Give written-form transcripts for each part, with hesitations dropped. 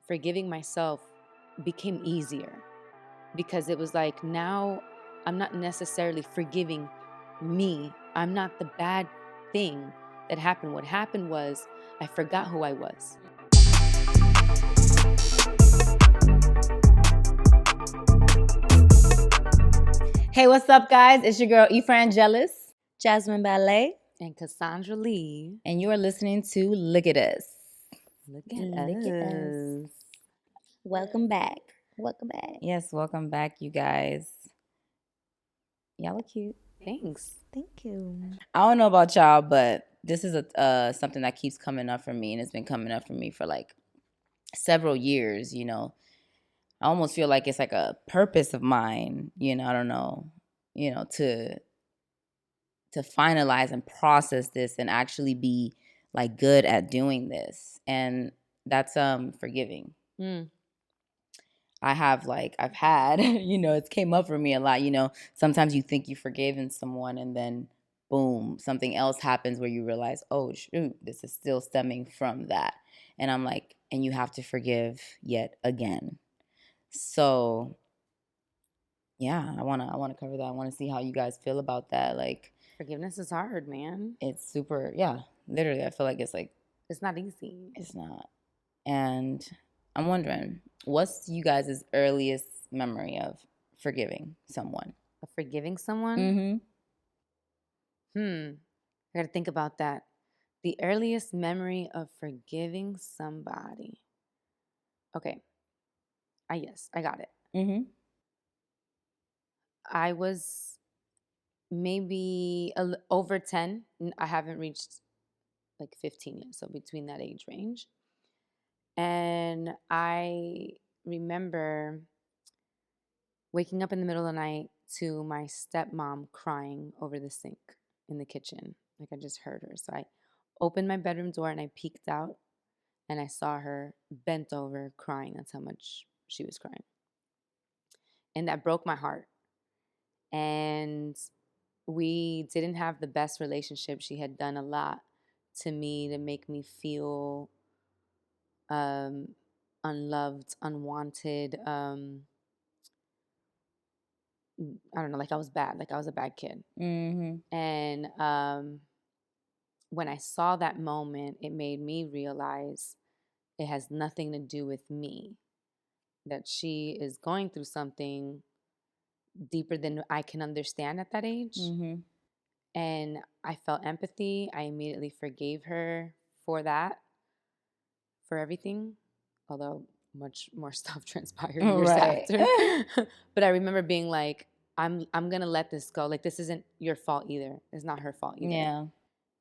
forgiving myself became easier, because it was like, now I'm not necessarily forgiving me. I'm not the bad thing that happened. What happened was I forgot who I was. Hey, what's up, guys? It's your girl Efrangeliz, Jasmine, Balais, And Kassandra Lee. and you are listening to Look at Us. Look at us. Welcome back. Welcome back. Yes, welcome back, you guys. Y'all are cute. Thanks. Thank you. I don't know about y'all, but this is something that keeps coming up for me, and it's been coming up for me for like several years. You know, I almost feel like it's like a purpose of mine. You know, I don't know. You know, to finalize and process this and actually be like good at doing this, and that's forgiving. I've had, you know, it's came up for me a lot. You know, sometimes you think you've forgiven someone and then boom, something else happens where you realize, oh shoot, this is still stemming from that. And I'm like, and you have to forgive yet again. So yeah, I wanna cover that. I wanna see how you guys feel about that. Like, Forgiveness is hard, man. it's super, yeah, literally, I feel like it's like, it's not easy. It's not. And I'm wondering, what's you guys' earliest memory of forgiving someone? Of forgiving someone? I gotta think about that. The earliest memory of forgiving somebody. Okay. Yes, I got it. I was maybe over 10. I haven't reached like 15 yet, so between that age range. And I remember waking up in the middle of the night to my stepmom crying over the sink in the kitchen. Like, I just heard her. So I opened my bedroom door and I peeked out and I saw her bent over crying. That's how much she was crying. And that broke my heart. And we didn't have the best relationship. She had done a lot to me to make me feel unloved, unwanted. I don't know, like I was bad, like I was a bad kid. And when I saw that moment, it made me realize it has nothing to do with me, that she is going through something deeper than I can understand at that age. And I felt empathy. I immediately forgave her for that, for everything, although much more stuff transpired years after. But I remember being like, I'm gonna let this go. Like, this isn't your fault either. It's not her fault either. Yeah.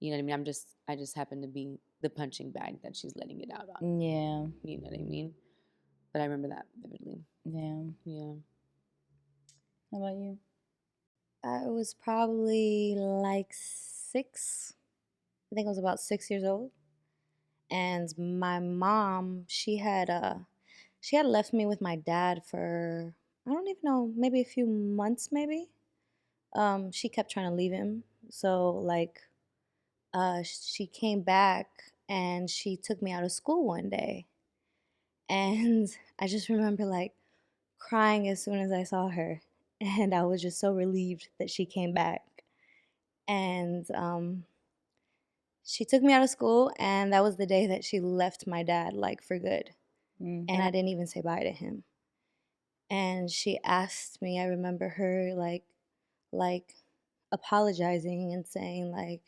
You know what I mean? I just happen to be the punching bag that she's letting it out on. Yeah. You know what I mean? But I remember that vividly. Yeah. Yeah. How about you? I was probably like 6. I think I was about 6 years old. And my mom, she had left me with my dad for, I don't even know, maybe a few months maybe. She kept trying to leave him. So like she came back and she took me out of school one day. And I just remember like crying as soon as I saw her. And I was just so relieved that she came back. And she took me out of school, and that was the day that she left my dad, like, for good. And I didn't even say bye to him. And she asked me, I remember her, like apologizing and saying, like,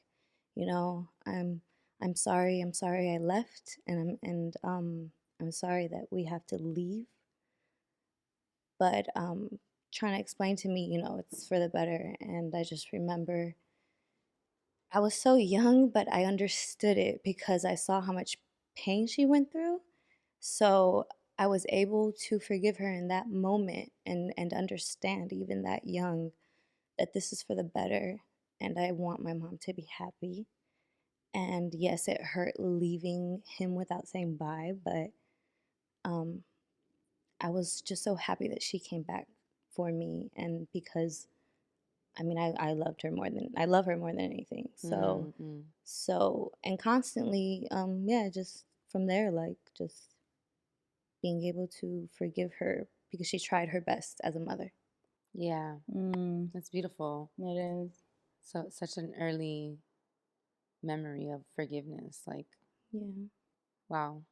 you know, I'm sorry I left, and I'm sorry that we have to leave. But trying to explain to me, you know, it's for the better. And I just remember I was so young, but I understood it because I saw how much pain she went through. So I was able to forgive her in that moment and understand, even that young, that this is for the better. And I want my mom to be happy. And yes, it hurt leaving him without saying bye, but I was just so happy that she came back for me. And because I mean, I love her more than anything. So, so, and constantly, yeah, just from there, like, just being able to forgive her because she tried her best as a mother. Yeah. That's beautiful. It is. So such an early memory of forgiveness. Like, Yeah. wow.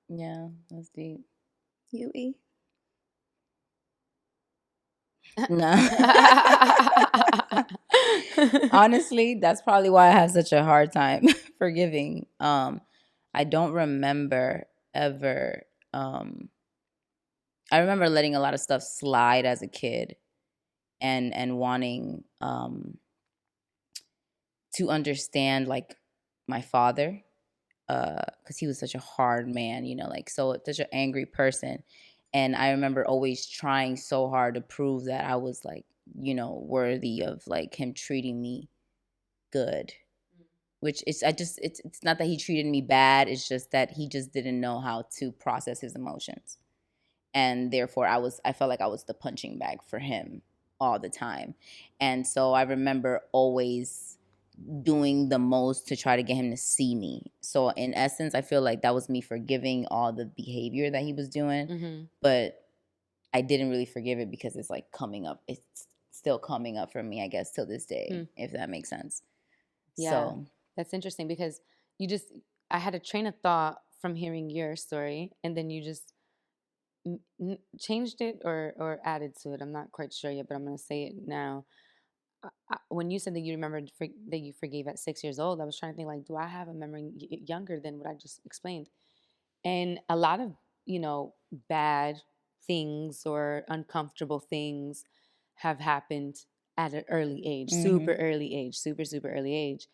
Yeah, that's deep. You, E? No. Honestly, that's probably why I have such a hard time forgiving. I don't remember ever. I remember letting a lot of stuff slide as a kid, and wanting to understand like my father, because he was such a hard man, like so such an angry person. And I remember always trying so hard to prove that I was like, worthy of like him treating me good. Which is it's not that he treated me bad, it's just that he just didn't know how to process his emotions. And therefore I felt like I was the punching bag for him all the time. And so I remember always doing the most to try to get him to see me. So in essence, I feel like that was me forgiving all the behavior that he was doing, but I didn't really forgive it because it's like coming up. It's still coming up for me, I guess, till this day, if that makes sense. Yeah, so that's interesting because I had a train of thought from hearing your story, and then you just changed it or added to it. I'm not quite sure yet, but I'm going to say it now. When you said that you remembered that you forgave at 6 years old, I was trying to think like, do I have a memory younger than what I just explained? And a lot of, bad things or uncomfortable things have happened at an early age, super early age, super, super early age.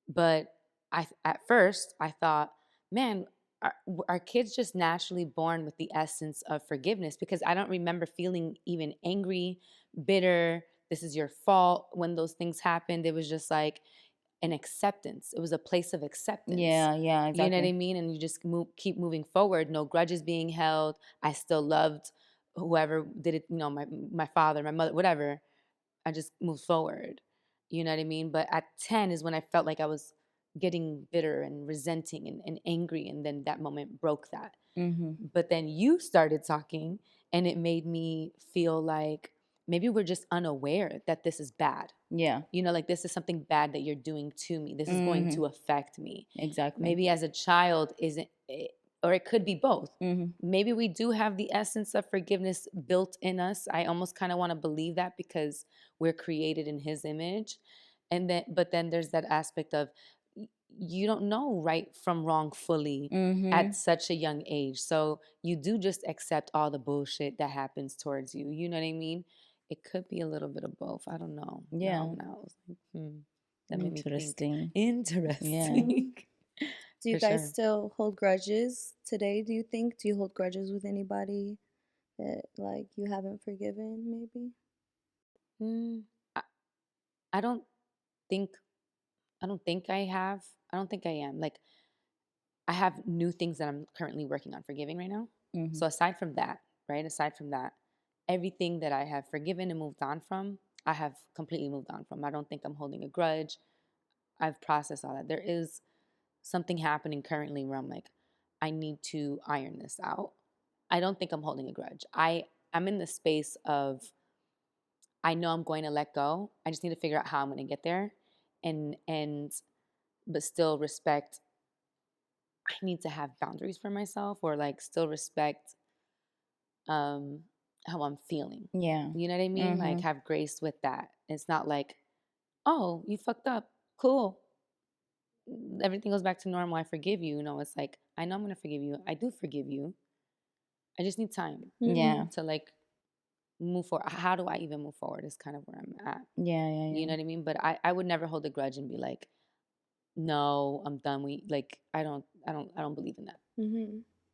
But at first I thought, man, are kids just naturally born with the essence of forgiveness? Because I don't remember feeling even angry, bitter, this is your fault when those things happened. It was just like an acceptance. It was a place of acceptance. Yeah, exactly. You know what I mean? And you just keep moving forward. No grudges being held. I still loved whoever did it, my father, my mother, whatever. I just moved forward. You know what I mean? But at 10 is when I felt like I was getting bitter and resenting and angry. And then that moment broke that. But then you started talking, and it made me feel like maybe we're just unaware that this is bad. Yeah. Like this is something bad that you're doing to me. This is going to affect me. Exactly. Maybe as a child or it could be both. Maybe we do have the essence of forgiveness built in us. I almost kind of want to believe that because we're created in his image. But then there's that aspect of you don't know right from wrong fully at such a young age. So you do just accept all the bullshit that happens towards you. You know what I mean? It could be a little bit of both. I don't know. Yeah. Now that made me Interesting. Interesting. Yeah. Do you guys still hold grudges today, do you think? Do you hold grudges with anybody that like you haven't forgiven, maybe? I don't think I have. I don't think I am. Like, I have new things that I'm currently working on forgiving right now. So aside from that, everything that I have forgiven and moved on from, I have completely moved on from. I don't think I'm holding a grudge. I've processed all that. There is something happening currently where I'm like, I need to iron this out. I don't think I'm holding a grudge. I'm in the space of, I know I'm going to let go. I just need to figure out how I'm going to get there, but still respect. I need to have boundaries for myself, or like still respect how I'm feeling. Yeah. You know what I mean? Like have grace with that. It's not like, oh, you fucked up. Cool. Everything goes back to normal. I forgive you. It's like, I know I'm going to forgive you. I do forgive you. I just need time. Yeah. To like move forward. How do I even move forward is kind of where I'm at. Yeah. You know what I mean? But I would never hold a grudge and be like, no, I'm done. I don't believe in that.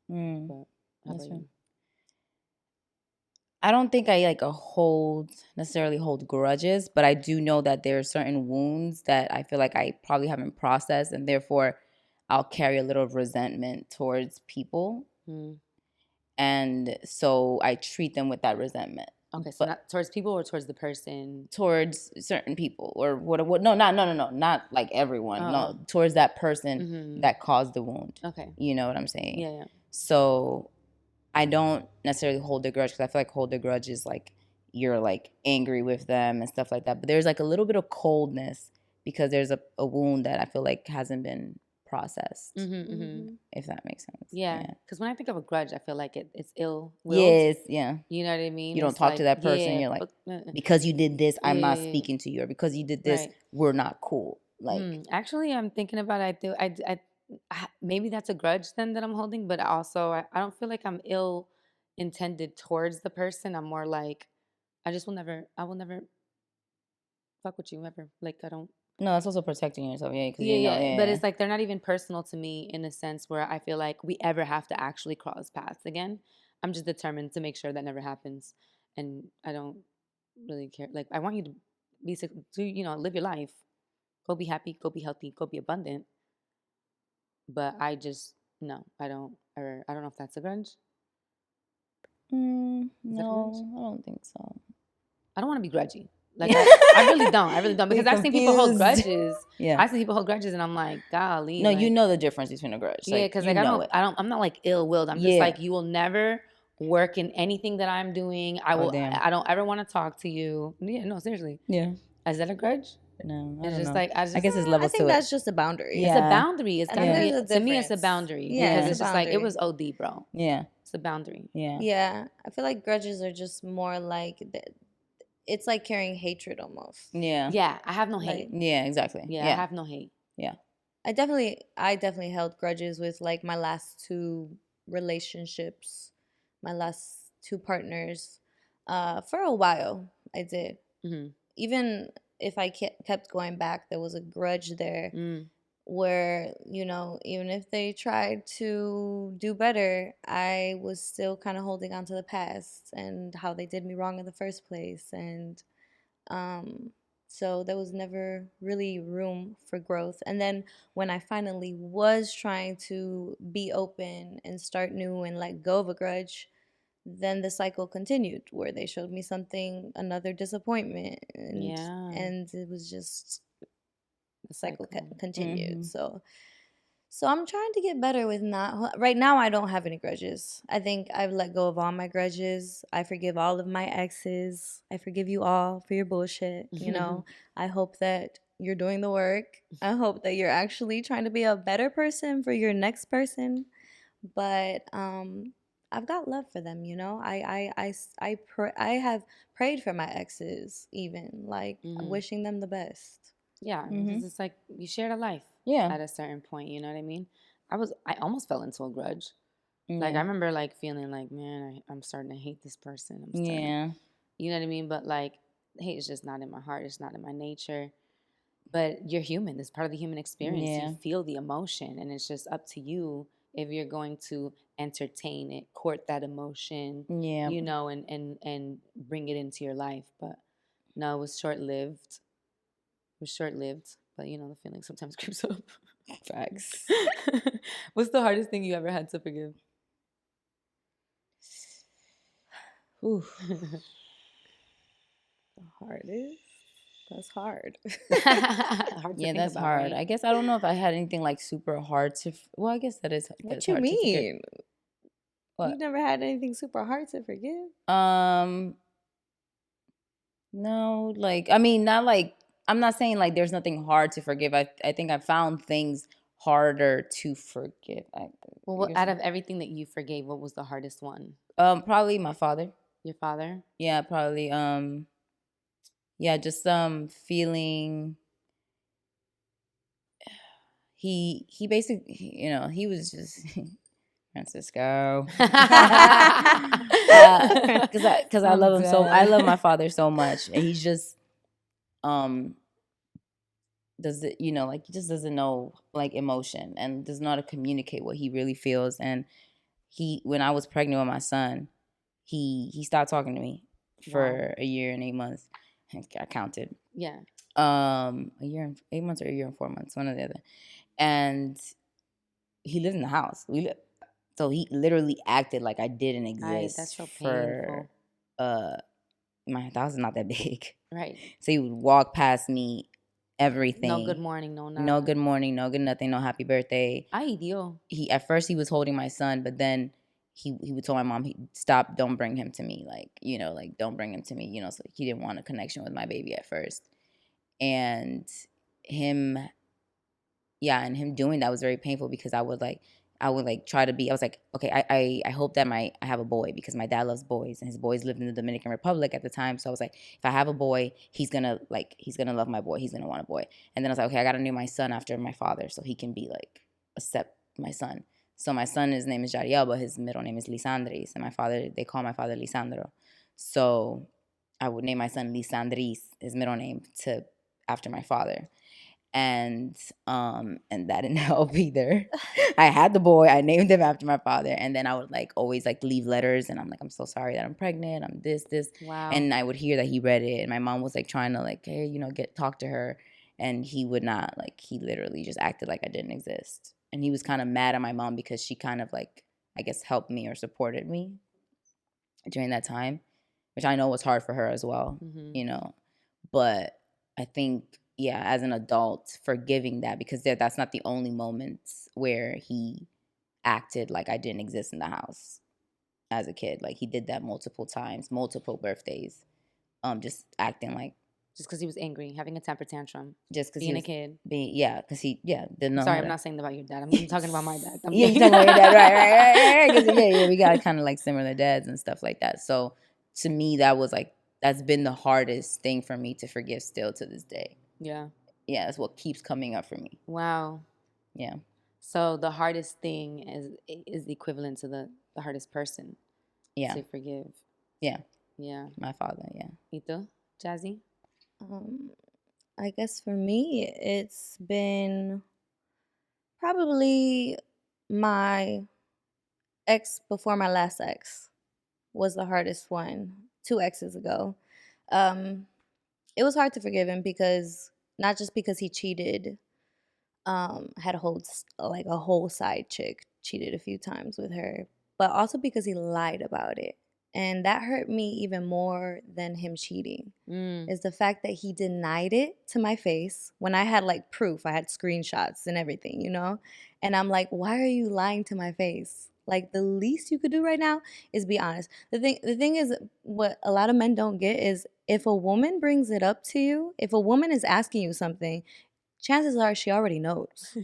But how about you? I don't think I necessarily hold grudges, but I do know that there are certain wounds that I feel like I probably haven't processed, and therefore I'll carry a little resentment towards people. And so I treat them with that resentment. Okay, so not towards people or towards the person? Towards certain people or what? No, not like everyone. No, towards that person that caused the wound. Okay. You know what I'm saying? Yeah. So I don't necessarily hold a grudge because I feel like hold a grudge is like you're like angry with them and stuff like that. But there's like a little bit of coldness because there's a wound that I feel like hasn't been processed. If that makes sense. Yeah, because when I think of a grudge, I feel like it's ill-willed. Yes, yeah. You know what I mean? You don't It's talk like, to that person. yeah, You're like, because you did this, I'm not yeah, speaking to you, or because you did this, right. we're not cool. Like, Actually, I'm thinking about it. Maybe that's a grudge then that I'm holding, but also I don't feel like I'm ill intended towards the person. I'm more like, I will never fuck with you ever. Like, I don't. no, it's also protecting yourself, yeah, because Yeah, you know, yeah. yeah. But it's like they're not even personal to me in a sense where I feel like we ever have to actually cross paths again. I'm just determined to make sure that never happens, and I don't really care. Like, I want you to live your life, go be happy, go be healthy, go be abundant. But I just no, I don't. Or I don't know if that's a grudge. No, I don't think so. I don't want to be grudgy. Like I really don't. I really don't because I've seen people hold grudges. Yeah, I've seen people hold grudges, and I'm like, golly. no, like, you know the difference between a grudge. yeah, Like, because you like know it. I'm not like ill-willed. I'm just like, you will never work in anything that I'm doing. I will. damn. I don't ever want to talk to you. Yeah, no, seriously. Yeah. Is that a grudge? No, I It's don't just know. like I guess it's levels I think to that's it. just a boundary. It's a boundary. It's gotta be there's a to me. It's a difference. boundary Yeah, because it's it's a just like it boundary. was OD, bro. Yeah, It's a boundary. yeah. Yeah, I feel like grudges are just more like it's like carrying hatred almost. Yeah. Yeah, I have no hate. Yeah, exactly. Yeah, I have no hate. Yeah. I definitely held grudges with like my last two relationships, my last two partners. For a while, I did. Even if I kept going back, there was a grudge there where, even if they tried to do better, I was still kind of holding on to the past and how they did me wrong in the first place. And so there was never really room for growth. And then when I finally was trying to be open and start new and let go of a grudge, then the cycle continued where they showed me something, another disappointment, and it was just the cycle continued. So I'm trying to get better with not. Right now, I don't have any grudges. I think I've let go of all my grudges. I forgive all of my exes. I forgive you all for your bullshit. I hope that you're doing the work. I hope that you're actually trying to be a better person for your next person. But I've got love for them. I have prayed for my exes, even like wishing them the best. Yeah, because it's like you shared a life. Yeah. At a certain point, you know what I mean? I almost fell into a grudge. Like I remember like feeling like, man, I'm starting to hate this person. You know what I mean? But like hate is just not in my heart. It's not in my nature. But you're human. It's part of the human experience. Yeah. You feel the emotion, and it's just up to you if you're going to entertain it, court that emotion, and bring it into your life. But no, it was short-lived. But the feeling sometimes creeps up. Facts. What's the hardest thing you ever had to forgive? The hardest? That's hard. That's hard. Right? I guess I don't know if I had anything like super hard to. Well, I guess that is. What you mean? You've never had anything super hard to forgive? No, like I mean, not like I'm not saying like there's nothing hard to forgive. I think I found things harder to forgive. Out of everything that you forgave, what was the hardest one? Probably my father. Your father? Yeah, probably. Just feeling. He basically, he was just Francisco. Because I love him so. I love my father so much, and he's just does it, like he just doesn't know like emotion and does not communicate what he really feels. And when I was pregnant with my son, he stopped talking to me for a year and 8 months. I counted. Yeah. A year and 8 months or a year and 4 months, one or the other. And he lived in the house. So he literally acted like I didn't exist. That's so painful. My house is not that big. Right. So he would walk past me, everything. No good morning, no nothing. No good morning, no good nothing, no happy birthday. Ay, Dios. At first he was holding my son, but then he would tell my mom, stop, don't bring him to me, like, you know, like, don't bring him to me, you know. So he didn't want a connection with my baby at first. And him and him doing that was very painful, because I would like try to be, I was like, okay, I hope that I have a boy, because my dad loves boys and his boys lived in the Dominican Republic at the time. So I was like, if I have a boy, he's gonna love my boy, he's gonna want a boy. And then I was like, okay, I gotta name my son after my father so he can be like accept my son. So my son, his name is Jariel, but his middle name is Lisandris, and they call my father Lisandro. So I would name my son Lisandris, his middle name, to after my father. And that didn't help either. I had the boy, I named him after my father, and then I would like always like leave letters, and I'm like, I'm so sorry that I'm pregnant, I'm this. Wow. And I would hear that he read it, and my mom was like trying to like, hey, you know, talk to her, and he would not. Like, he literally just acted like I didn't exist. And he was kind of mad at my mom because she kind of like, I guess, helped me or supported me during that time, which I know was hard for her as well, you know. But I think, yeah, as an adult, forgiving that, because that's not the only moments where he acted like I didn't exist in the house as a kid. Like, he did that multiple times, multiple birthdays, just acting like, just because he was angry, having a temper tantrum, just because being a kid. Because he didn't know. Sorry, I'm not saying about your dad. I'm talking about my dad. You're talking about your dad, right? Yeah, we got kind of like similar dads and stuff like that. So to me, that's been the hardest thing for me to forgive still to this day. Yeah. Yeah, that's what keeps coming up for me. Wow. Yeah. So the hardest thing is equivalent to the hardest person. Yeah. To forgive. Yeah. Yeah. My father. Yeah. ¿Y tú, Jazzy? I guess for me, it's been probably my ex before my last ex was the hardest one. 2 exes ago. It was hard to forgive him because not just because he cheated, had a whole side chick, cheated a few times with her, but also because he lied about it. And that hurt me even more than him cheating. Is the fact that he denied it to my face when I had like proof. I had screenshots and everything, you know? And I'm like, why are you lying to my face? Like, the least you could do right now is be honest. The thing is, what a lot of men don't get is, if a woman brings it up to you, if a woman is asking you something, chances are she already knows.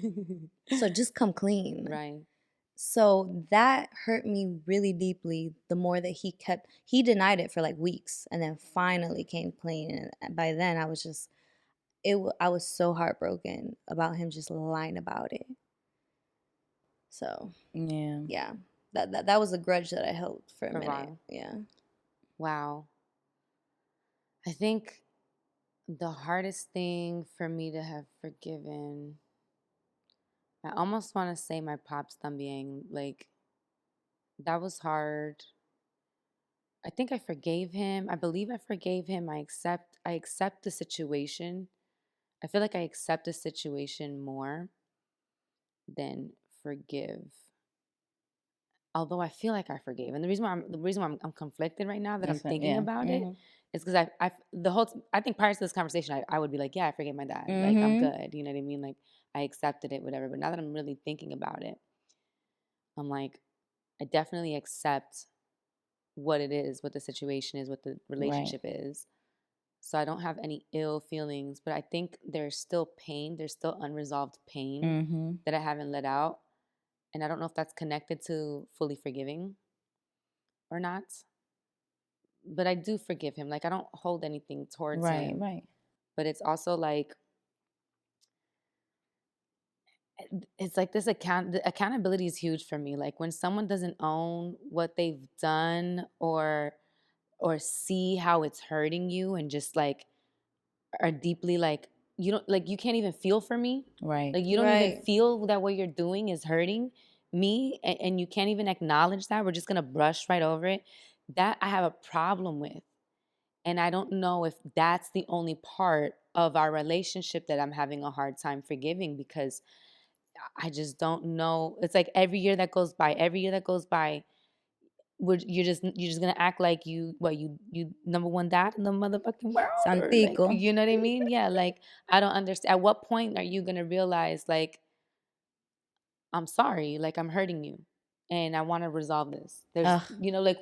So just come clean. Right. So that hurt me really deeply. The more that he denied it for like weeks, and then finally came clean. And by then I was just, I was so heartbroken about him just lying about it. So yeah, that was a grudge that I held for a minute. While. Yeah. Wow. I think the hardest thing for me to have forgiven, I almost want to say my pops también. Like, that was hard. I think I forgave him. I believe I forgave him. I accept the situation. I feel like I accept the situation more than forgive. Although I feel like I forgave. And the reason why I'm conflicted right now that I'm thinking about it is because I think prior to this conversation, I would be like, yeah, I forgave my dad. Like, I'm good. You know what I mean? Like, I accepted it, whatever. But now that I'm really thinking about it, I'm like, I definitely accept what it is, what the situation is, what the relationship is. So I don't have any ill feelings, but I think there's still pain. There's still unresolved pain that I haven't let out. And I don't know if that's connected to fully forgiving or not. But I do forgive him. Like, I don't hold anything towards him. Right. But it's also like, it's like this accountability is huge for me. Like, when someone doesn't own what they've done or see how it's hurting you, and just like are deeply like, you don't, like, you can't even feel for me. Right. Like, you don't even feel that what you're doing is hurting me, and you can't even acknowledge that. We're just gonna brush right over it. That I have a problem with. And I don't know if that's the only part of our relationship that I'm having a hard time forgiving, because I just don't know. It's like every year that goes by, you're just gonna act like you number one dad in the motherfucking world. Santico. Like, you know what I mean? Yeah, like, I don't understand. At what point are you gonna realize, like, I'm sorry, like, I'm hurting you? and I want to resolve this. There's, like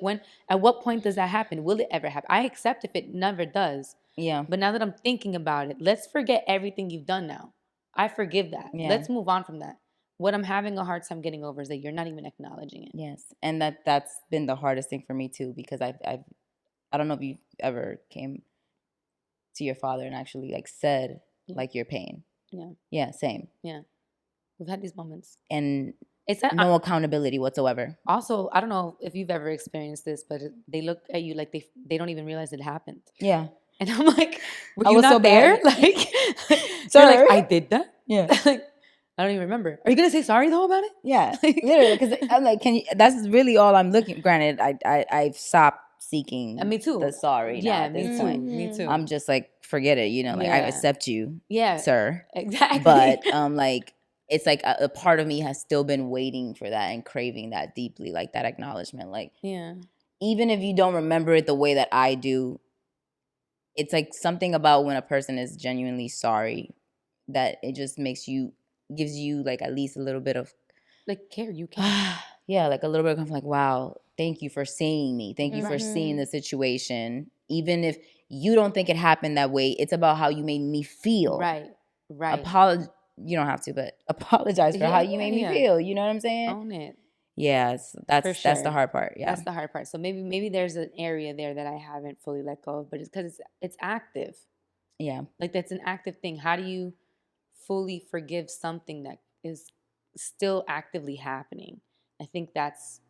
at what point does that happen? Will it ever happen? I accept if it never does. Yeah. But now that I'm thinking about it, let's forget everything you've done now. I forgive that. Yeah. Let's move on from that. What I'm having a hard time getting over is that you're not even acknowledging it. Yes. And that's been the hardest thing for me too, because I don't know if you ever came to your father and actually like said like your pain. Yeah. Yeah, same. Yeah. We've had these moments. And it's that no accountability whatsoever. Also, I don't know if you've ever experienced this, but they look at you like they don't even realize it happened. Yeah. And I'm like, I was not so there? bad. Like, Sir, like, I did that? Yeah. Like, I don't even remember. Are you going to say sorry though about it? Yeah. Literally. Because I'm like, that's really all I'm looking. Granted, I've stopped seeking me too. The sorry. Yeah, now at this point. Me too. I'm just like, forget it. Like I accept you. Yeah. Sir. Exactly. But like, it's like a part of me has still been waiting for that and craving that deeply, like that acknowledgement. Like, even if you don't remember it the way that I do, it's like something about when a person is genuinely sorry that it just gives you like at least a little bit of like care. You can. Yeah, like a little bit of like, wow, thank you for seeing me. Thank you for seeing the situation. Even if you don't think it happened that way, it's about how you made me feel. Right. You don't have to, but apologize for how you made me feel. You know what I'm saying? Own it. Yes, that's the hard part. Yeah, that's the hard part. So maybe there's an area there that I haven't fully let go of, but it's because it's active. Yeah, like that's an active thing. How do you fully forgive something that is still actively happening? I think that's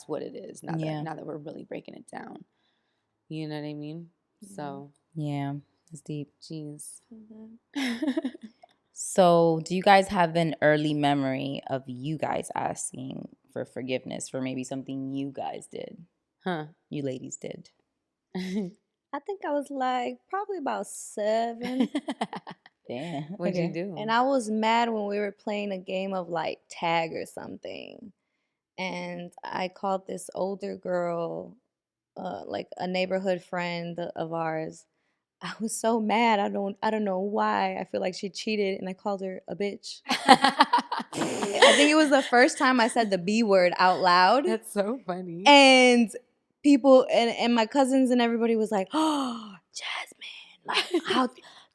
what it is. Now that we're really breaking it down, you know what I mean? So yeah, it's deep. Jeez. So, do you guys have an early memory of you guys asking for forgiveness for maybe something you guys did? You ladies did. I think I was like probably about 7. Damn. What'd you do? And I was mad when we were playing a game of like tag or something. And I called this older girl, like a neighborhood friend of ours. I was so mad. I don't know why. I feel like she cheated and I called her a bitch. I think it was the first time I said the B word out loud. That's so funny. And people and my cousins and everybody was like, "Oh, Jasmine, like how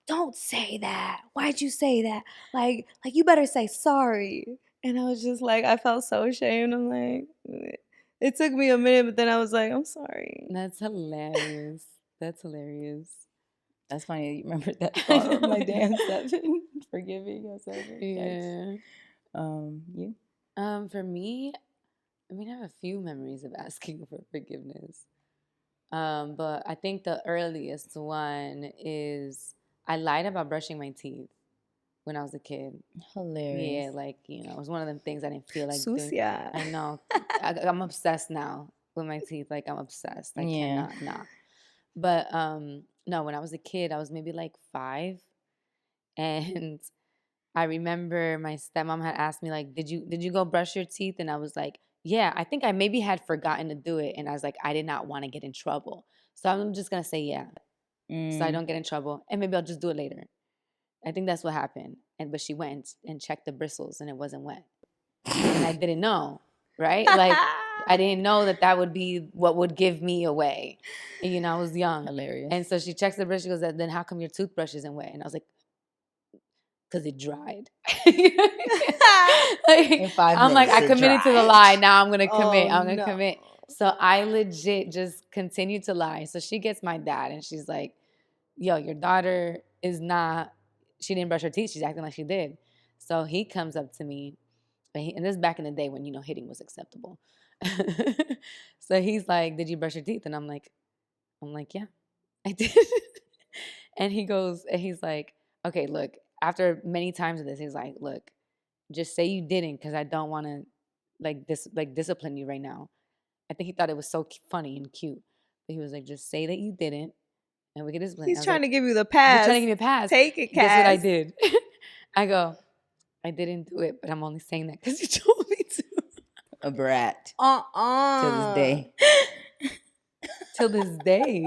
don't say that. Why'd you say that? Like you better say sorry." And I was just like, I felt so ashamed. I'm like, it took me a minute, but then I was like, I'm sorry. That's hilarious. That's hilarious. That's funny. You remember that thought of my damn 7 forgiving or 7. Yeah. You? For me, I mean, I have a few memories of asking for forgiveness. But I think the earliest one is I lied about brushing my teeth when I was a kid. Hilarious. Yeah, like, it was one of them things I didn't feel like doing. I know. I'm obsessed now with my teeth. Like, I'm obsessed. I cannot not. But no, when I was a kid, I was maybe like 5. And I remember my stepmom had asked me, like, did you go brush your teeth? And I was like, yeah, I think I maybe had forgotten to do it. And I was like, I did not want to get in trouble. So I'm just going to say yeah. So I don't get in trouble. And maybe I'll just do it later. I think that's what happened. But she went and checked the bristles and it wasn't wet. And I didn't know, right? Like, I didn't know that would be what would give me away. And, I was young. Hilarious. And so she checks the brush. She goes, then how come your toothbrush isn't wet? And I was like, because it dried. I'm like, I committed to the lie. Now I'm going to commit. I'm going to commit. So I legit just continued to lie. So she gets my dad and she's like, yo, your daughter she didn't brush her teeth. She's acting like she did. So he comes up to me. And this is back in the day when, hitting was acceptable. So he's like, did you brush your teeth? And I'm like, yeah, I did. And he's like, okay, look, after many times of this, he's like, look, just say you didn't because I don't want to discipline you right now. I think he thought it was so funny and cute. But he was like, just say that you didn't and we can discipline. He's trying to give you the pass. He's trying to give me a pass. Take it, Cass. Guess what I did? I go, I didn't do it, but I'm only saying that because you told me to. A brat. Till this day. Till this day.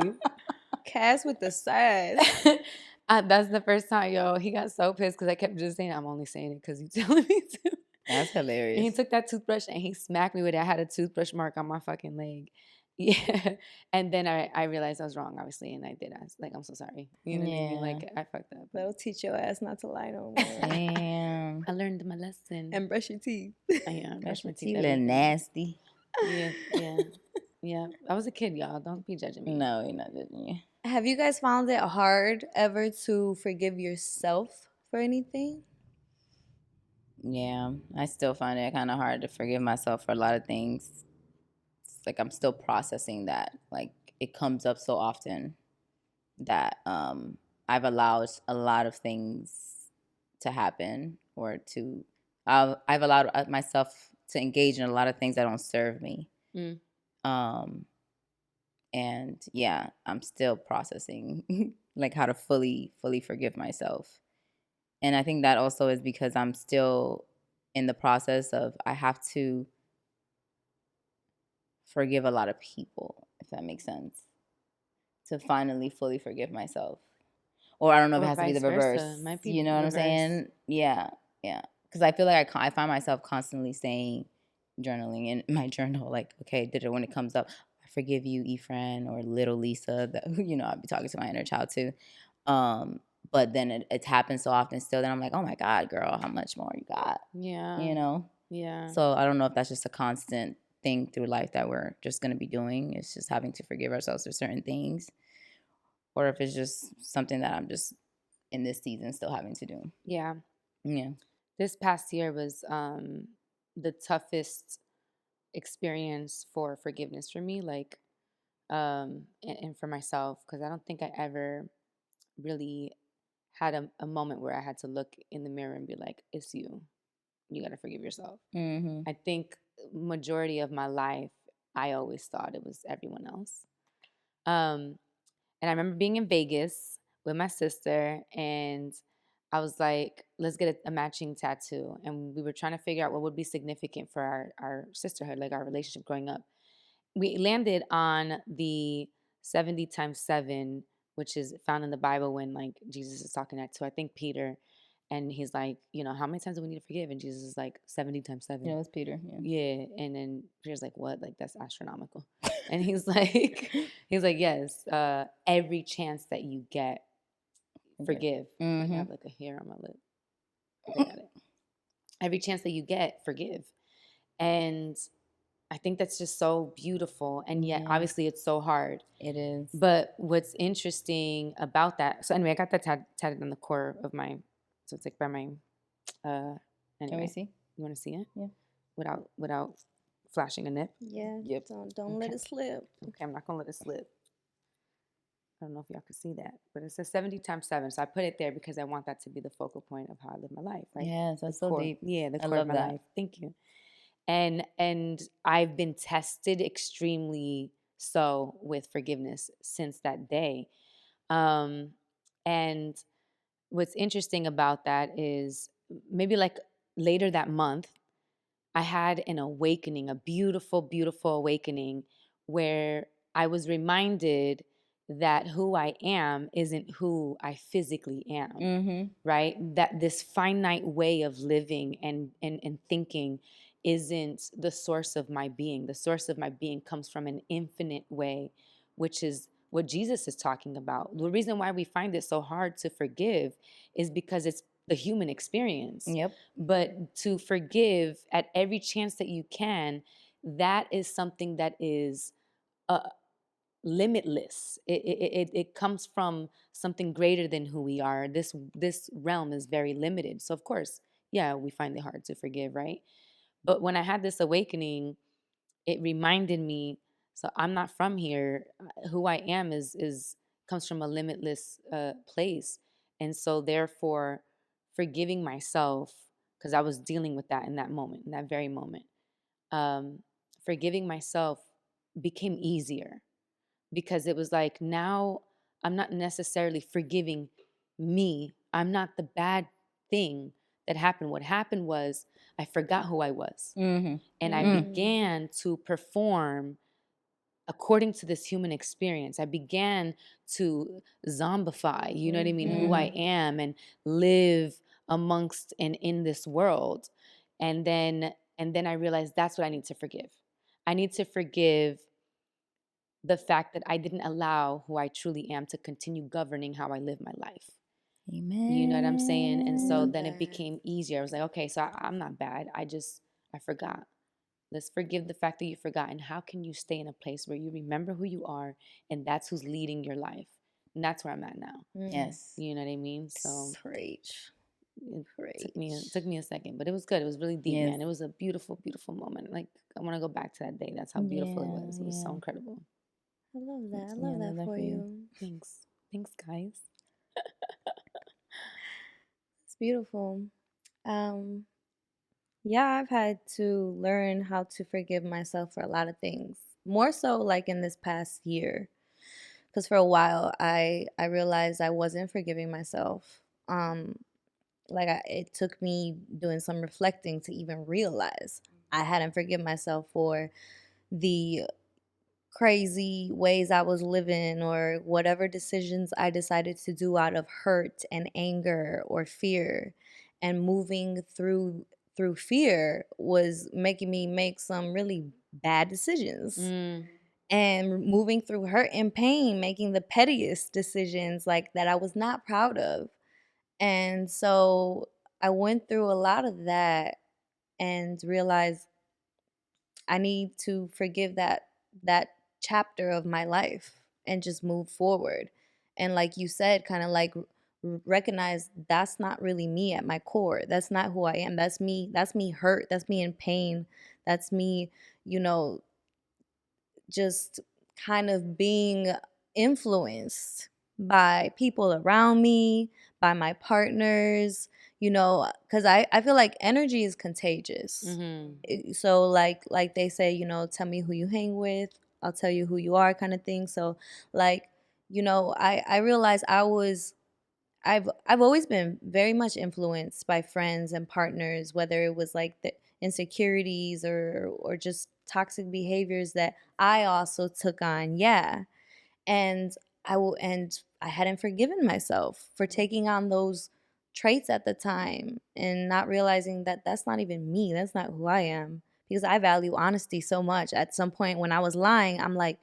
Cass with the sass. That's the first time, he got so pissed because I kept just saying, I'm only saying it because you telling me to. That's hilarious. And he took that toothbrush and he smacked me with it. I had a toothbrush mark on my fucking leg. Yeah. And then I realized I was wrong, obviously, and I did. I was like, I'm so sorry. You know what I mean? Like, I fucked up. That'll teach your ass not to lie no more. Damn. I learned my lesson. And brush your teeth. Yeah, brush my teeth. You little nasty. Yeah. I was a kid, y'all. Don't be judging me. No, you're not judging you. Have you guys found it hard ever to forgive yourself for anything? Yeah, I still find it kind of hard to forgive myself for a lot of things. It's like I'm still processing that. Like it comes up so often that I've allowed a lot of things to happen, or to I've allowed myself to engage in a lot of things that don't serve me. And yeah, I'm still processing like how to fully forgive myself. And I think that also is because I'm still in the process of, I have to forgive a lot of people, if that makes sense, to finally fully forgive myself. Or I don't know if it has to be the reverse. You know what I'm saying? Yeah. Because I feel like I find myself constantly saying, journaling in my journal, like, okay, when it comes up, I forgive you, Efran, or little Lisa, that, you know, I'll be talking to my inner child too. But then it happens so often still that I'm like, oh my God, girl, how much more you got? Yeah. You know? Yeah. So I don't know if that's just a constant thing through life that we're just going to be doing. It's just having to forgive ourselves for certain things. Or if it's just something that I'm just in this season still having to do. Yeah. Yeah. This past year was the toughest experience for forgiveness for me, like, and for myself, because I don't think I ever really had a moment where I had to look in the mirror and be like, it's you. You got to forgive yourself. Mm-hmm. I think majority of my life, I always thought it was everyone else. And I remember being in Vegas with my sister, and I was like, let's get a matching tattoo. And we were trying to figure out what would be significant for our sisterhood, like our relationship growing up. We landed on the 70 times 7, which is found in the Bible when, like, Jesus is talking that to, I think, Peter. And he's like, you know, how many times do we need to forgive? And Jesus is like, 70 times 7. Yeah, it's Peter. Yeah. And then Peter's like, what? Like, that's astronomical. And he's like, yes, every chance that you get, forgive. Mm-hmm. I have like a hair on my lip. I got it. Every chance that you get, forgive. And I think that's just so beautiful. And yet, obviously, it's so hard. It is. But what's interesting about that, so anyway, I got that tatted on the core of my, so it's like by my, anyway. Can we see? You want to see it? Yeah. Without flashing a nip? Yeah. Yep. Don't let it slip. Okay, I'm not going to let it slip. I don't know if y'all can see that, but it says 70 times 7. So I put it there because I want that to be the focal point of how I live my life, right? Yeah, that's so deep. Yeah, the core of my life. Thank you. And I've been tested extremely so with forgiveness since that day. And what's interesting about that is maybe like later that month, I had an awakening, a beautiful, beautiful awakening where I was reminded that who I am isn't who I physically am, right? That this finite way of living and thinking isn't the source of my being. The source of my being comes from an infinite way, which is what Jesus is talking about. The reason why we find it so hard to forgive is because it's the human experience. Yep. But to forgive at every chance that you can, that is something that is limitless. It comes from something greater than who we are. This realm is very limited. So of course, yeah, we find it hard to forgive, right? But when I had this awakening, it reminded me, so I'm not from here. Who I am is comes from a limitless place. And so therefore, forgiving myself, because I was dealing with that in that moment, in that very moment, forgiving myself became easier, because it was like, now I'm not necessarily forgiving me. I'm not the bad thing that happened. What happened was I forgot who I was. And I began to perform according to this human experience. I began to zombify, you know what I mean, who I am, and live amongst and in this world. And then I realized that's what I need to forgive. I need to forgive the fact that I didn't allow who I truly am to continue governing how I live my life. Amen. You know what I'm saying? And so love then it that. became easier. I was like, okay, so I'm not bad. I forgot. Let's forgive the fact that you forgot. And how can you stay in a place where you remember who you are and that's who's leading your life? And that's where I'm at now. Yes. You know what I mean? So Preach. it took me a second, but it was good. It was really deep, Yes. man. It was a beautiful, beautiful moment. Like, I want to go back to that day. That's how beautiful it was. It was so incredible. I love that. I Yeah, love that for you. Thanks. Thanks, guys. It's beautiful. Yeah, I've had to learn how to forgive myself for a lot of things. More so like in this past year. Because for a while I realized I wasn't forgiving myself. It took me doing some reflecting to even realize I hadn't forgiven myself for the crazy ways I was living or whatever decisions I decided to do out of hurt and anger or fear. And moving through fear was making me make some really bad decisions. And moving through hurt and pain, making the pettiest decisions like that I was not proud of. And so I went through a lot of that and realized I need to forgive that chapter of my life and just move forward. And like you said, kind of like recognize that's not really me at my core. That's not who I am. That's me. That's me hurt. That's me in pain. That's me, you know, just kind of being influenced by people around me, by my partners, because I feel like energy is contagious. So like they say, tell me who you hang with, I'll tell you who you are, kind of thing. So like, I realized I've always been very much influenced by friends and partners, whether it was like the insecurities or just toxic behaviors that I also took on. Yeah. And I hadn't forgiven myself for taking on those traits at the time and not realizing that that's not even me. That's not who I am, because I value honesty so much. At some point when I was lying, I'm like,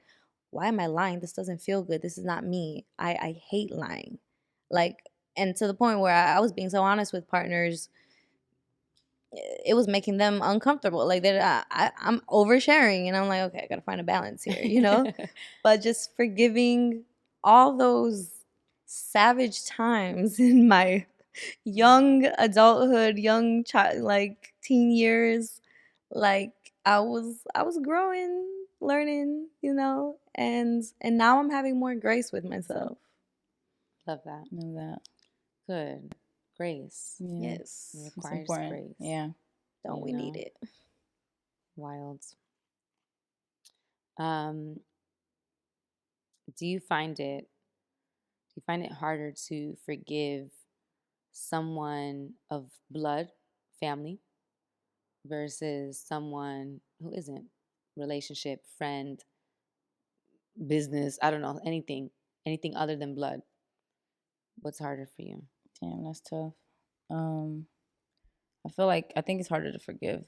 why am I lying? This doesn't feel good. This is not me. I hate lying. Like, and to the point where I was being so honest with partners, it was making them uncomfortable. Like I'm oversharing, and I'm like, okay, I gotta find a balance here. But just forgiving all those savage times in my young adulthood, young child, like teen years, like I was growing, learning, and now I'm having more grace with myself. Love that. Love that. Good. Grace. Yeah. Yes. It It's requires important. grace. Yeah. Don't we need it? Wild. Do you find it harder to forgive someone of blood, family, versus someone who isn't? Relationship, friend, business, I don't know, anything other than blood. What's harder for you? Damn, that's tough. I think it's harder to forgive.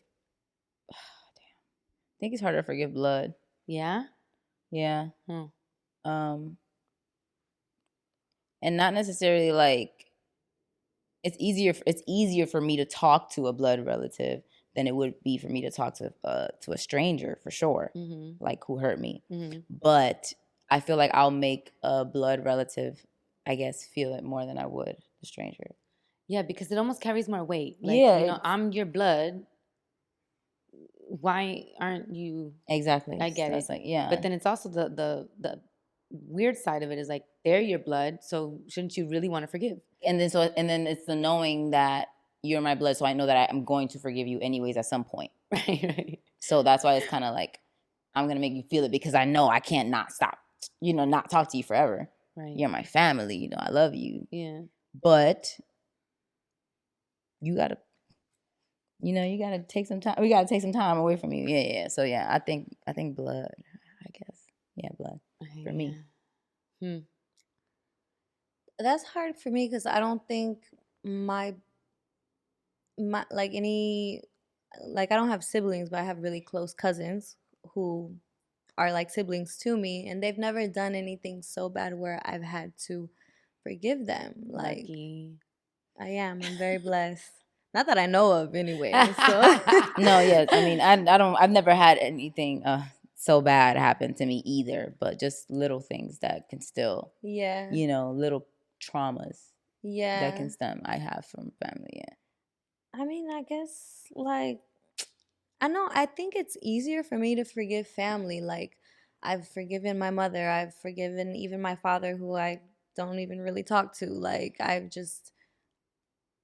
Damn. I think it's harder to forgive blood. Yeah? Yeah. And not necessarily like it's easier for me to talk to a blood relative than it would be for me to talk to a stranger, for sure. Like, who hurt me. But I feel like I'll make a blood relative, I guess, feel it more than I would the stranger. Yeah, because it almost carries more weight. Like, yeah, I'm your blood. Why aren't you? Exactly. I get it. Like, yeah. But then it's also the weird side of it is like, they're your blood, so shouldn't you really want to forgive? And then it's the knowing that you're my blood, so I know that I'm going to forgive you anyways at some point. Right. So that's why it's kind of like, I'm gonna make you feel it because I know I can't not stop, not talk to you forever. Right. You're my family, I love you. Yeah. But you gotta take some time. We gotta take some time away from you. Yeah. So yeah, I think blood, I guess. Yeah, blood for me. That's hard for me because I don't think my like any like I don't have siblings, but I have really close cousins who are like siblings to me, and they've never done anything so bad where I've had to forgive them. Like Lucky. I'm very blessed. Not that I know of anyway. So No, yeah. I mean, I've never had anything so bad happen to me either, but just little things that can still, yeah. little traumas that Yeah. can stem I have from family. Yeah. I mean, I guess like I think it's easier for me to forgive family. Like I've forgiven my mother, I've forgiven even my father who I don't even really talk to. Like I've just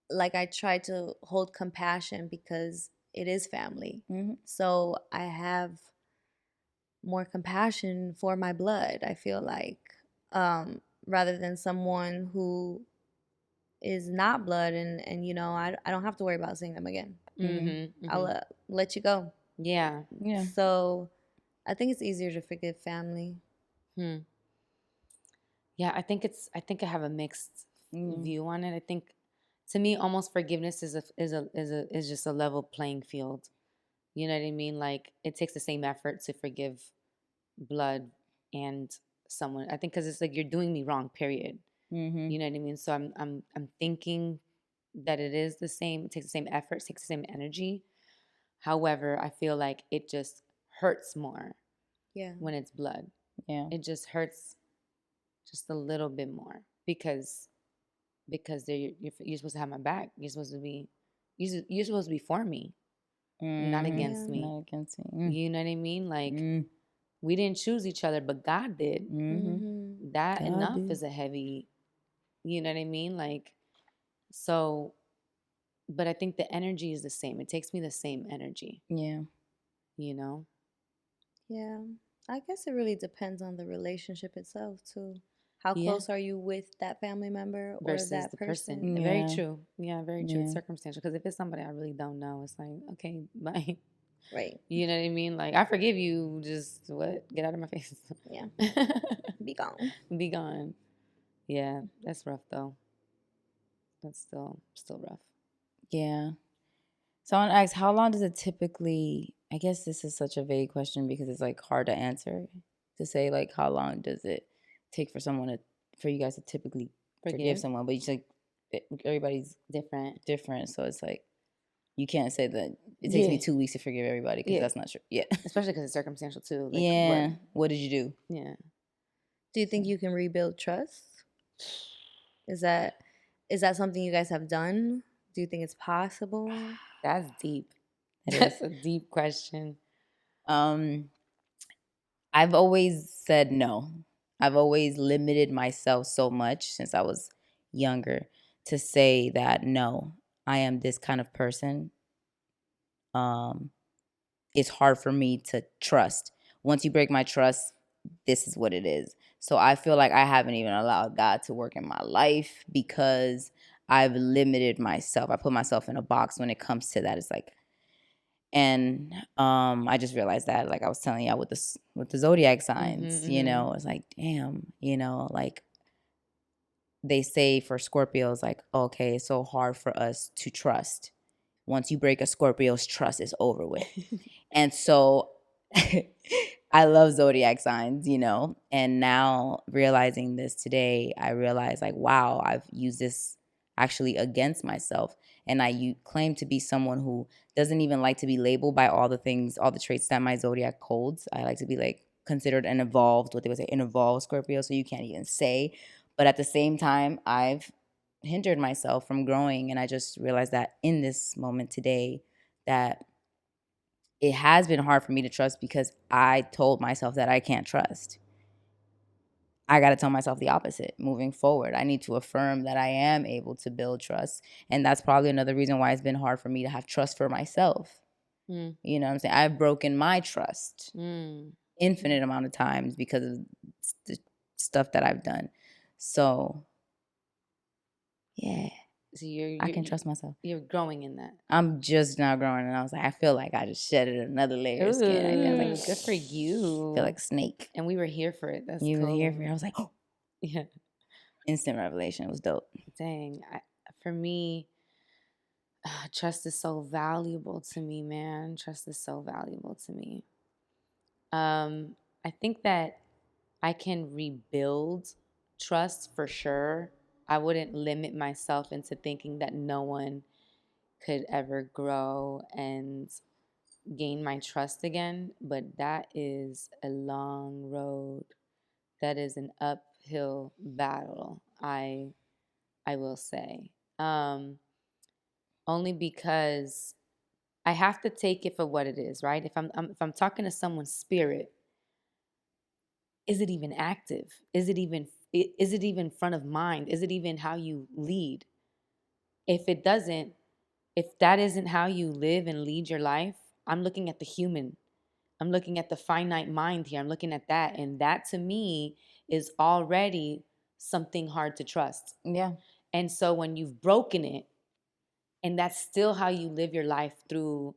like I try to hold compassion because it is family. Mm-hmm. So I have more compassion for my blood, I feel like, rather than someone who is not blood, and I don't have to worry about seeing them again. I'll let you go. Yeah. Yeah. So I think it's easier to forgive family. Yeah, I think I have a mixed view on it. I think to me, almost forgiveness is just a level playing field. You know what I mean? Like it takes the same effort to forgive blood and someone. I think because it's like you're doing me wrong. Period. You know what I mean? So I'm thinking that it is the same. It takes the same effort. It takes the same energy. However, I feel like it just hurts more. Yeah. When it's blood. Yeah. It just hurts just a little bit more because you're supposed to have my back. You're supposed to be for me, not against me. Not against me. You know what I mean? Like we didn't choose each other, but God did. That God enough did. is a heavy. You know what I mean? Like so, but I think the energy is the same. It takes me the same energy. Yeah. You know. Yeah, I guess it really depends on the relationship itself too. How close are you with that family member or versus that the person? person? Yeah. Very true. Yeah, very true. Yeah. It's circumstantial. Because if it's somebody I really don't know, it's like, okay, bye. Right. You know what I mean? Like, I forgive you. Just what? Get out of my face. Yeah. Be gone. Be gone. Yeah, that's rough though. That's still rough. Yeah. So I want to ask, how long does it typically? I guess this is such a vague question because it's like hard to answer. To say like how long does it take for you guys to typically forgive someone? But it's like everybody's different. So it's like you can't say that it takes me 2 weeks to forgive everybody because that's not true. Yeah. Especially because it's circumstantial too. Like, yeah. What did you do? Yeah. Do you think you can rebuild trust? Is that something you guys have done? Do you think it's possible? That's deep. That's a deep question. I've always said no. I've always limited myself so much since I was younger to say that no, I am this kind of person. It's hard for me to trust. Once you break my trust, this is what it is. So I feel like I haven't even allowed God to work in my life because I've limited myself. I put myself in a box when it comes to that. It's like, and I just realized that, like I was telling y'all with the zodiac signs, it's like, damn, like they say for Scorpios, like, okay, it's so hard for us to trust. Once you break a Scorpio's trust, it's over with. And so I love zodiac signs, and now realizing this today, I realized like, wow, I've used this actually against myself. And I claim to be someone who doesn't even like to be labeled by all the things, all the traits that my zodiac holds. I like to be like considered an evolved, what they would say, an evolved Scorpio. So you can't even say. But at the same time, I've hindered myself from growing. And I just realized that in this moment today that it has been hard for me to trust because I told myself that I can't trust. I got to tell myself the opposite moving forward. I need to affirm that I am able to build trust. And that's probably another reason why it's been hard for me to have trust for myself. You know what I'm saying? I've broken my trust infinite amount of times because of the stuff that I've done. So, yeah. So I can trust myself. You're growing in that. I'm just now growing, and I was like, I feel like I just shedded another layer of skin. I feel like, good for you. I feel like a snake. And we were here for it. That's you cool. were here for it. I was like, oh, yeah. Instant revelation. It was dope. Dang. For me, Trust is so valuable to me, man. Trust is so valuable to me. I think that I can rebuild trust for sure. I wouldn't limit myself into thinking that no one could ever grow and gain my trust again, but that is a long road. That is an uphill battle, I will say. Only because I have to take it for what it is, right? If I'm talking to someone's spirit, is it even active? Is it even front of mind? Is it even how you lead? If it doesn't, if that isn't how you live and lead your life, I'm looking at the human. I'm looking at the finite mind here. I'm looking at that. And that to me is already something hard to trust. Yeah. And so when you've broken it, and that's still how you live your life through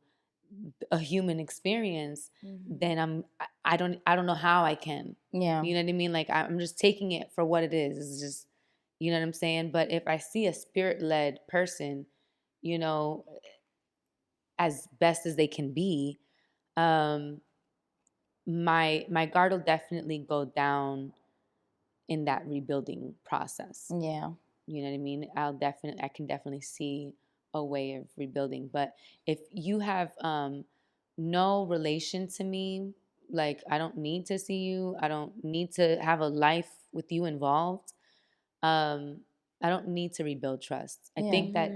a human experience, then I don't know how I can. Yeah. You know what I mean? Like I'm just taking it for what it is. It's just, you know what I'm saying? But if I see a spirit-led person, you know, as best as they can be, my guard will definitely go down in that rebuilding process. Yeah. You know what I mean? I can definitely see a way of rebuilding. But if you have no relation to me, like I don't need to see you, I don't need to have a life with you involved. I don't need to rebuild trust. I think that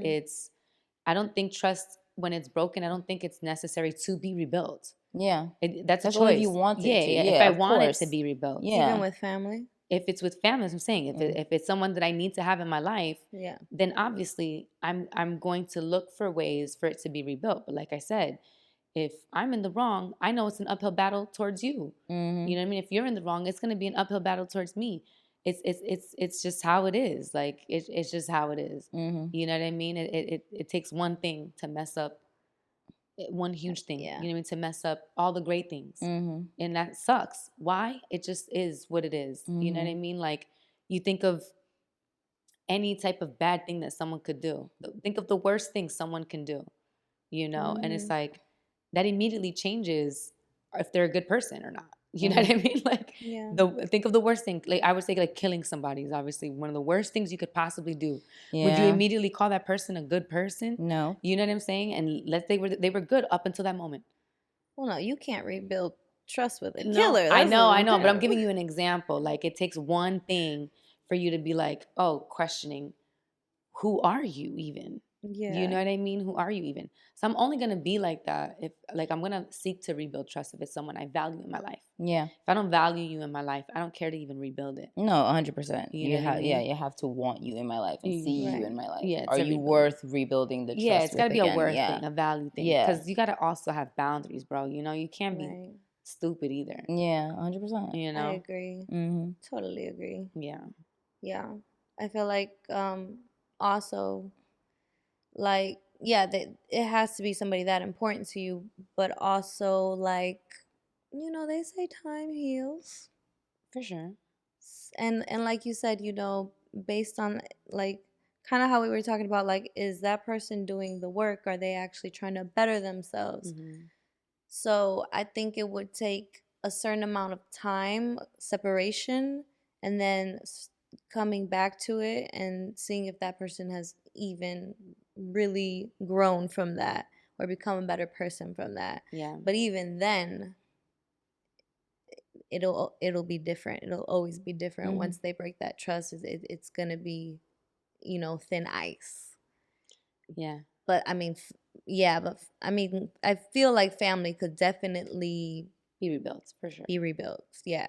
I don't think trust, when it's broken, I don't think it's necessary to be rebuilt. Yeah. That's a only if choice. you want it to. Yeah. Yeah, If I of want it course. to be rebuilt. Yeah. Even with family? If it's with family, as I'm saying, if it's someone that I need to have in my life, then obviously I'm going to look for ways for it to be rebuilt. But like I said, if I'm in the wrong, I know it's an uphill battle towards you. Mm-hmm. You know what I mean? If you're in the wrong, it's going to be an uphill battle towards me. It's just how it is. Like it's just how it is. Mm-hmm. You know what I mean? It takes one thing to mess up, one huge thing. Yeah. You know what I mean? To mess up all the great things. Mm-hmm. And that sucks. Why? It just is what it is. You know what I mean? Like you think of any type of bad thing that someone could do. Think of the worst thing someone can do, you know? And it's like that immediately changes if they're a good person or not. You know what I mean? Like think of the worst thing. Like I would say like killing somebody is obviously one of the worst things you could possibly do. Yeah. Would you immediately call that person a good person? No. You know what I'm saying? And they were good up until that moment. Well, no, you can't rebuild trust with a No, killer. I know, but I'm giving you an example. Like it takes one thing for you to be like, oh, questioning, who are you even? Yeah. You know what I mean? Who are you even? So I'm only gonna be like that if like I'm gonna seek to rebuild trust if it's someone I value in my life. Yeah. If I don't value you in my life, I don't care to even rebuild it. No, 100%. You know what I mean? Yeah, you have to want you in my life and see you in my life. Yeah, are you rebuild. worth rebuilding the trust? Yeah, it's got to be again? a worth thing, a value thing. Yeah. Because you got to also have boundaries, bro. You know, you can't be stupid either. Yeah, 100%. You know, I agree. Totally agree. Yeah. Yeah, I feel like also like that it has to be somebody that important to you, but also like they say time heals For sure. and like you said, based on like kind of how we were talking about, like, is that person doing the work? Are they actually trying to better themselves? So I think it would take a certain amount of time separation and then coming back to it and seeing if that person has even really grown from that or become a better person from that. Yeah. But even then, it'll be different. It'll always be different. Once they break that trust, it's gonna be, thin ice. Yeah. But I mean, I feel like family could definitely be rebuilt for sure. Be rebuilt, yeah,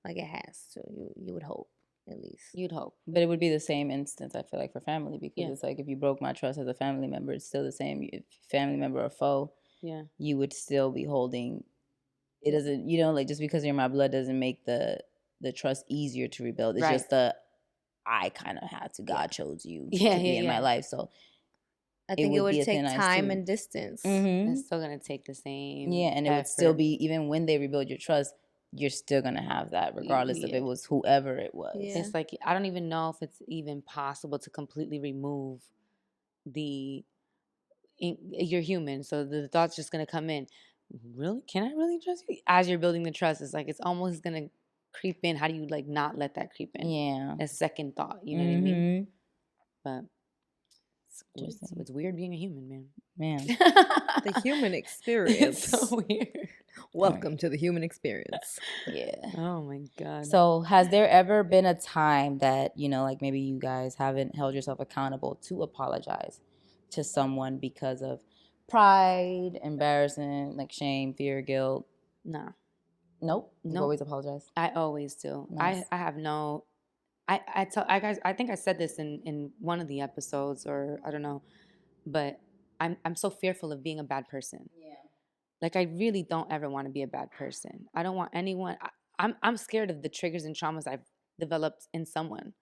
like it has to. You would hope, at least. You'd hope, but it would be the same instance. I feel like for family, because it's like if you broke my trust as a family member, it's still the same. If family member or foe, you would still be holding. It doesn't, like just because you're my blood doesn't make the trust easier to rebuild. It's just I kind of had to. God chose you to be in my life, so. I think it would take time and distance. It's still going to take the same. Yeah, and it would still be, even when they rebuild your trust, you're still going to have that regardless if it was whoever it was. Yeah. It's like, I don't even know if it's even possible to completely remove you're human, so the thought's just gonna come in. Really? Can I really trust you? As you're building the trust, it's like it's almost gonna creep in. How do you like not let that creep in? Yeah. A second thought. You know what I mean? But it's weird being a human, man. The human experience. It's so weird. Welcome to the human experience. Yeah. Oh my God. So has there ever been a time that, you know, like maybe you guys haven't held yourself accountable to apologize to someone because of pride, embarrassment, like shame, fear, guilt? Nah. Nope. You always apologize? I always do. Nice. I have no. I think I said this in one of the episodes, or I don't know, but I'm so fearful of being a bad person. Yeah. Like I really don't ever want to be a bad person. I don't want anyone. I'm scared of the triggers and traumas I've developed in someone.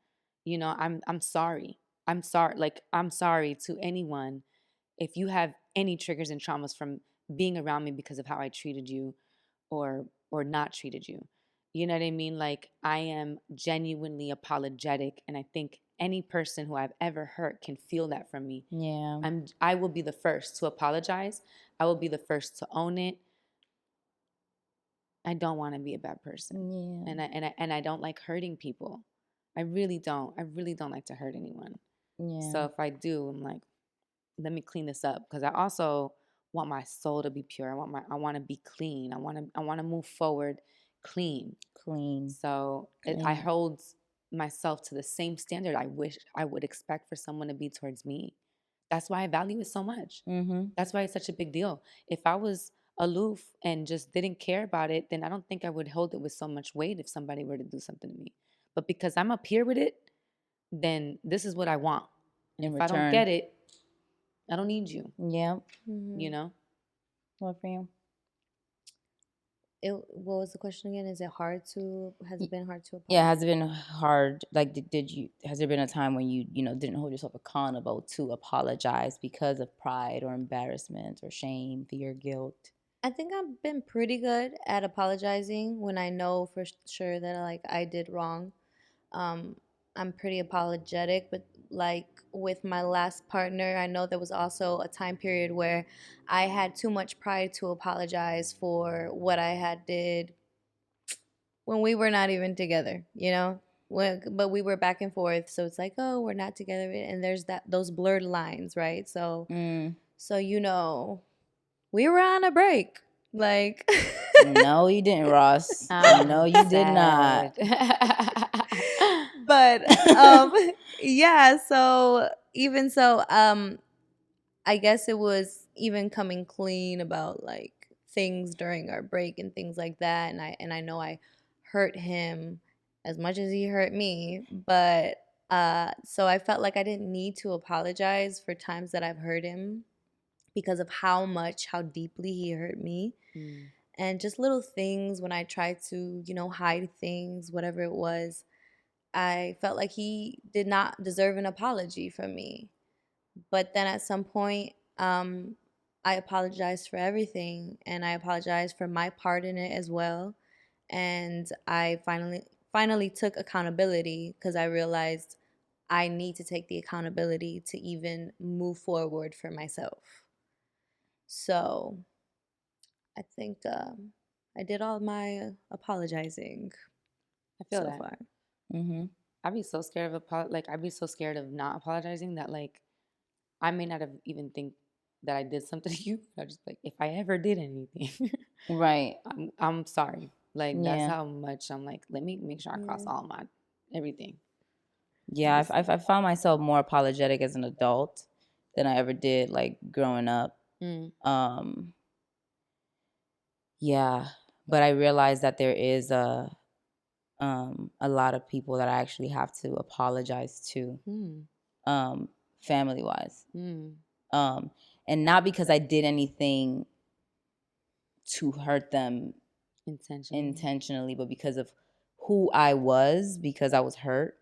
You know, I'm sorry. I'm sorry. Like I'm sorry to anyone if you have any triggers and traumas from being around me because of how I treated you, or not treated you. You know what I mean? Like I am genuinely apologetic, and I think any person who I've ever hurt can feel that from me. Yeah. I will be the first to apologize. I will be the first to own it. I don't want to be a bad person. Yeah. And I don't like hurting people. I really don't. I really don't like to hurt anyone. Yeah. So if I do, I'm like, let me clean this up, because I also want my soul to be pure. I want to be clean. I want to move forward clean. So I hold myself to the same standard I wish I would expect for someone to be towards me. That's why I value it so much. Mm-hmm. That's why it's such a big deal. If I was aloof and just didn't care about it, then I don't think I would hold it with so much weight if somebody were to do something to me. But because I'm up here with it, then this is what I want. And if I don't get it, I don't need you. Yeah. Mm-hmm. You know? What for you? What was the question again? Has it been hard to apologize? Yeah, has it been hard? Like, has there been a time when you didn't hold yourself accountable to apologize because of pride or embarrassment or shame, fear, guilt? I think I've been pretty good at apologizing when I know for sure that like I did wrong. I'm pretty apologetic, but like with my last partner, I know there was also a time period where I had too much pride to apologize for what I had did when we were not even together, you know? But we were back and forth, so it's like, oh, we're not together, and there's those blurred lines, right? So we were on a break. Like no, you didn't, Ross. No, you did not. But yeah, so even so, I guess it was even coming clean about like things during our break and things like that, and I know I hurt him as much as he hurt me, but so I felt like I didn't need to apologize for times that I've hurt him because of how deeply he hurt me. And just little things when I tried to, hide things, whatever it was, I felt like he did not deserve an apology from me. But then at some point, I apologized for everything, and I apologized for my part in it as well. And I finally took accountability because I realized I need to take the accountability to even move forward for myself. So I think I did all my apologizing. I feel so that. far. Mm-hmm. I'd be so scared of I'd be so scared of not apologizing that like I may not have even think that I did something to you. I just like, if I ever did anything, right? I'm sorry. Like that's how much I'm like. Let me make sure I cross all my everything. Yeah, I found myself more apologetic as an adult than I ever did like growing up. Yeah, but I realized that there is a lot of people that I actually have to apologize to, family wise, and not because I did anything to hurt them intentionally, but because of who I was, because I was hurt,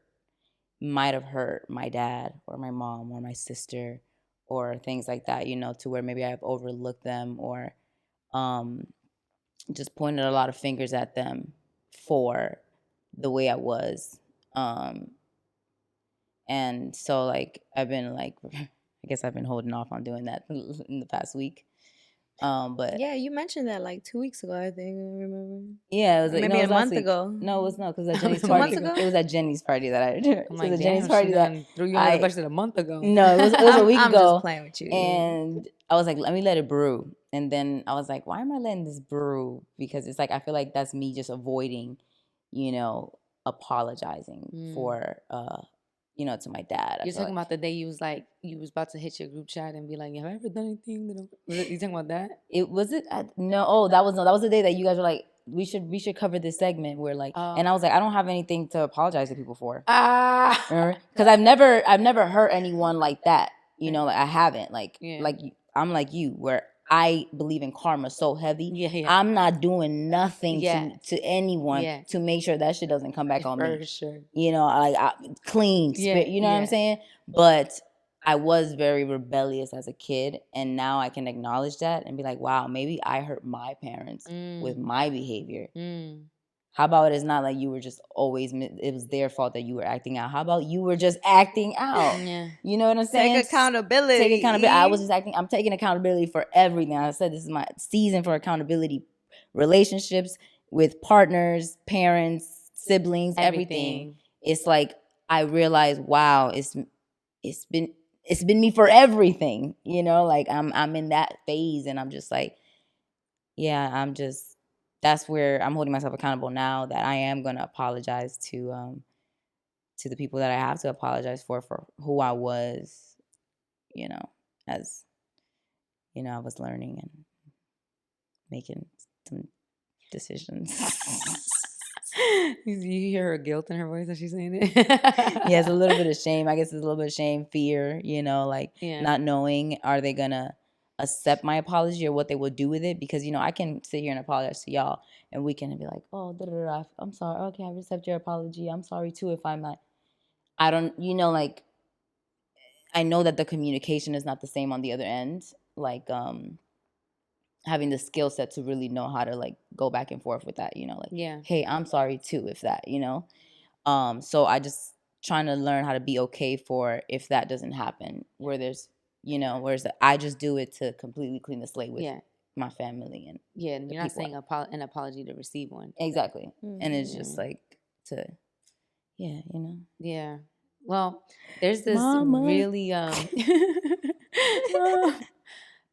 might have hurt my dad or my mom or my sister or things like that, to where maybe I've overlooked them or just pointed a lot of fingers at them for the way I was. And so like I've been like, I I guess I've been holding off on doing that in the past week. But yeah, you mentioned that like 2 weeks ago, I think. I remember. yeah, it was Maybe it a was last month week. ago. No, it was not because at Jenny's 2 party. months ago? It was at Jenny's party that I. It I'm was like, at Jenny's damn, party she that done threw you under the bus a month ago. No, it was a week I'm ago. just playing with you. And I was like, let me let it brew. And then I was like, why am I letting this brew? Because it's like I feel like that's me just avoiding, apologizing for to my dad. You're talking about the day you was about to hit your group chat and be like, have I ever done anything that you talking about that? That was the day that you guys were like, we should cover this segment where like, and I was like, I don't have anything to apologize to people for. Because I've never hurt anyone like that. Like I haven't. Like I'm like you, where I believe in karma so heavy. Yeah. I'm not doing nothing to anyone to make sure that shit doesn't come back on me. For sure. Clean spirit. You know what I'm saying? But I was very rebellious as a kid, and now I can acknowledge that and be like, wow, maybe I hurt my parents with my behavior. How about it's not like you were just always, it was their fault that you were acting out. How about you were just acting out? Yeah. You know what I'm saying? Take accountability. I'm taking accountability for everything. I said this is my season for accountability. Relationships with partners, parents, siblings, everything. It's like I realized, wow, it's been me for everything. Like I'm in that phase, and I'm just like, yeah, that's where I'm holding myself accountable now, that I am going to apologize to the people that I have to apologize for who I was, as, I was learning and making some decisions. You hear her guilt in her voice as she's saying it? Yeah, it's a little bit of shame. I guess it's a little bit of shame, fear, not knowing, are they going to accept my apology or what they will do with it? Because, I can sit here and apologize to y'all, and we can be like, oh, I'm sorry. Okay, I accept your apology. I'm sorry too if I'm not. I don't, I know that the communication is not the same on the other end. Like, having the skill set to really know how to like go back and forth with that, hey, I'm sorry too if that, so I just trying to learn how to be okay for if that doesn't happen, where there's, whereas I just do it to completely clean the slate with my family and and you're not saying an apology to receive one. Exactly. And it's just like Yeah. Well, there's this really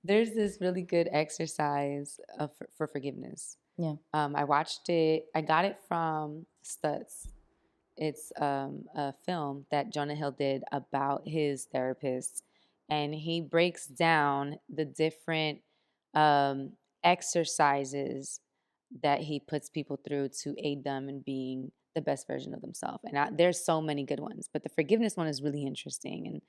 there's this really good exercise for forgiveness. Yeah. I watched it. I got it from Stutz. It's a film that Jonah Hill did about his therapist, and he breaks down the different exercises that he puts people through to aid them in being the best version of themselves. And there's so many good ones, but the forgiveness one is really interesting.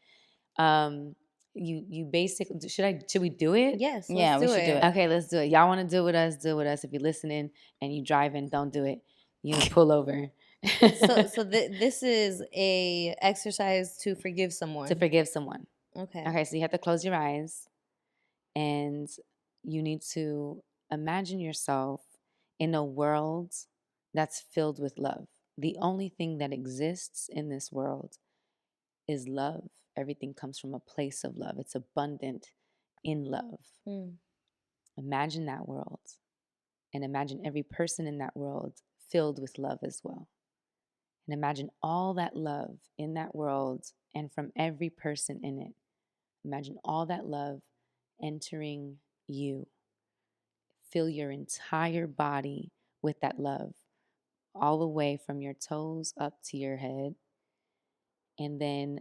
And you basically should we do it? Yes. We should do it. Okay, let's do it. Y'all want to do it with us? Do it with us. If you're listening and you driving, don't do it. You pull over. This is a exercise to forgive someone. Okay, so you have to close your eyes, and you need to imagine yourself in a world that's filled with love. The only thing that exists in this world is love. Everything comes from a place of love. It's abundant in love. Imagine that world, and imagine every person in that world filled with love as well. And imagine all that love in that world and from every person in it. Imagine all that love entering you. Fill your entire body with that love, all the way from your toes up to your head. And then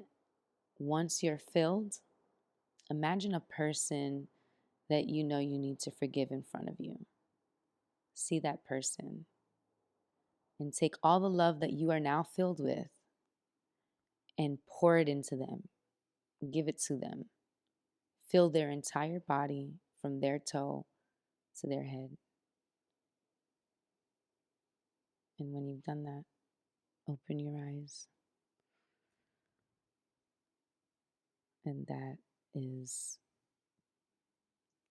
once you're filled, imagine a person that you know you need to forgive in front of you. See that person and take all the love that you are now filled with and pour it into them. Give it to them. Fill their entire body from their toe to their head. And when you've done that, open your eyes. And that is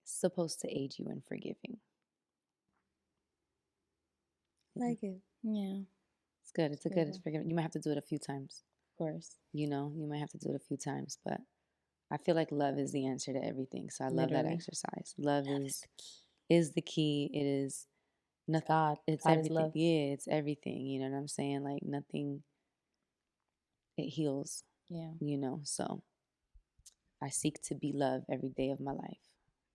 supposed to aid you in forgiving. Like it. Yeah. It's good. It's forgiving. You might have to do it a few times. Of course. You might have to do it a few times, but I feel like love is the answer to everything. So I love that Literally. exercise. Love is the key. It is nothing. God. It's God is everything. love. Yeah, it's everything. You know what I'm saying? Like nothing. It heals. Yeah. You know. So I seek to be loved every day of my life.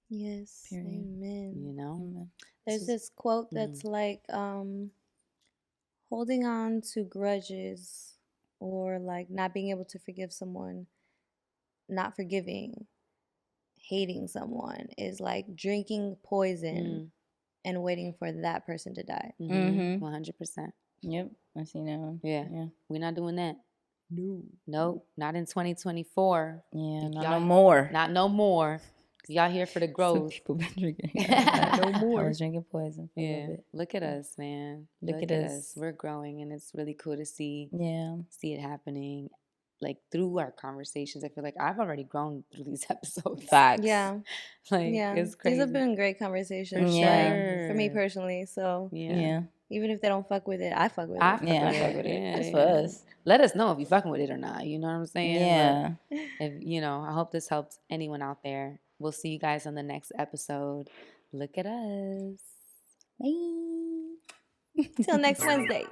Yes. Period. Amen. You know. Amen. There's this quote that's like, holding on to grudges or like not being able to forgive someone, not forgiving, hating someone is like drinking poison and waiting for that person to die. 100%. Yep. I see that. Yeah. We're not doing that. No. Nope. Not in 2024. Yeah. Not Y'all, no more. Not no more. Y'all here for the growth. Some people been drinking. No more. I was drinking poison for a little bit. Look at us, man. Look at us. We're growing, and it's really cool to see. Yeah. See it happening, like through our conversations. I feel like I've already grown through these episodes. Facts. Like it's crazy. These have been great conversations. Yeah. Like, for me personally. So Yeah. even if they don't fuck with it, I fuck with it. I fuck with it. It's for us. Let us know if you're fucking with it or not. You know what I'm saying? Yeah. But if I hope this helped anyone out there. We'll see you guys on the next episode. Look at us. Bye. Till next Wednesday.